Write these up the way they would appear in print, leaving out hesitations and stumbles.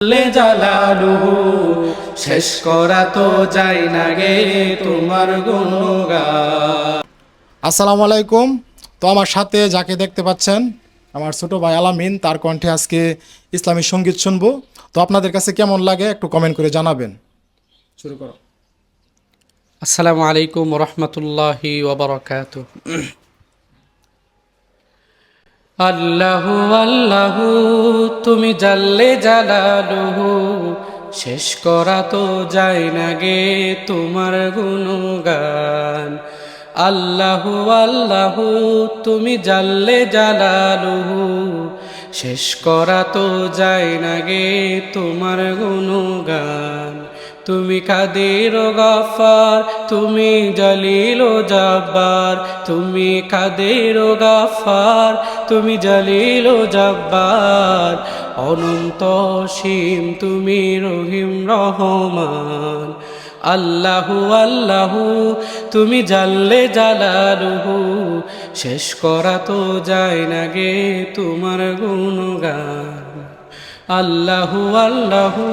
জালালুহু শেষ করা তো যায় না গে তোমার গুণগান। আসসালামু আলাইকুম। তো আমার সাথে যাকে দেখতে পাচ্ছেন আমার ছোট ভাই আলামিন, তার কণ্ঠে আজকে ইসলামী সঙ্গীত শুনবো। তো আপনাদের কাছে কেমন লাগে একটু কমেন্ট করে জানাবেন। শুরু করো। আসসালামু আলাইকুম রহমতুল্লাহি ওয়াবারাকাতুহু। আল্লাহু আল্লাহু তুমি জাল্লে জালালুহু শেষ করা তো যায় না গে তোমার গুণগান। আল্লাহু আল্লাহু তুমি জাল্লে জালালুহু শেষ করা তো যায় না গে তোমার গুণগান। তুমি কাদের গাফার, তুমি জলিল ও জব্বার, তুমি কাদের গাফার, তুমি জলিল ও জব্বার, অনন্ত অসীম তুমি রহিম রহমান। আল্লাহু আল্লাহু তুমি জাল্লে জালালুহু শেষ করা তো যায় না গে তোমার গুণগান। আল্লাহু আল্লাহু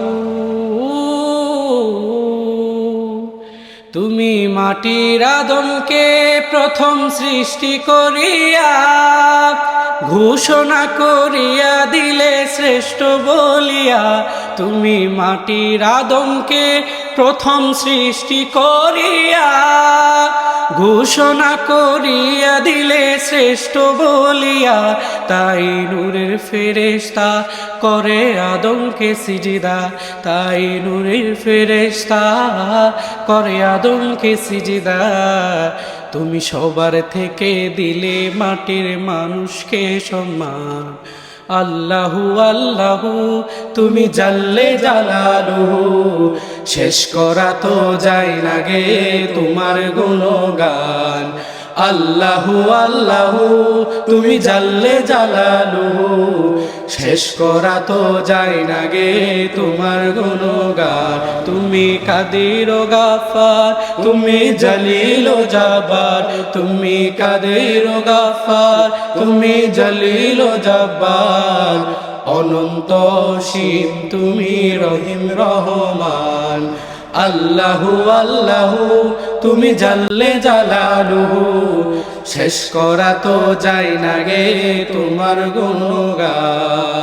তুমি মাটির আদমকে প্রথম সৃষ্টি করিয়া ঘোষণা করিয়া দিলে শ্রেষ্ঠ বলিয়া। তুমি মাটির আদমকে প্রথম সৃষ্টি করিয়া ঘোষণা করিয়া দিলে শ্রেষ্ঠ বলিয়া। তাই নূরের ফেরেশতা করে আদমকে সিজদা, তাই নূরের ফেরেশতা করে আদমকে সিজদা। তুমি সবার থেকে দিলে মাটির মানুষকে সম্মান। আল্লাহু আল্লাহু তুমি জাল্লে জালালুহু শেষ করা তো যায় না গে তোমার গুণগান। আল্লাহু আল্লাহু তুমি জাল্লে জালালুহু শেষ করা তো যায় না গে তোমার গুণগান। তুমি কাদির ও গাফার, তুমি জলিল ও জব্বার, তুমি কাদির ও গাফার, তুমি জলিল ও জব্বার, অনন্ত অসীম তুমি রহিম রহমান। আল্লাহু আল্লাহু তুমি জাল্লে জালালুহু শেষ করা তো যায় না গে তোমার গুণগান।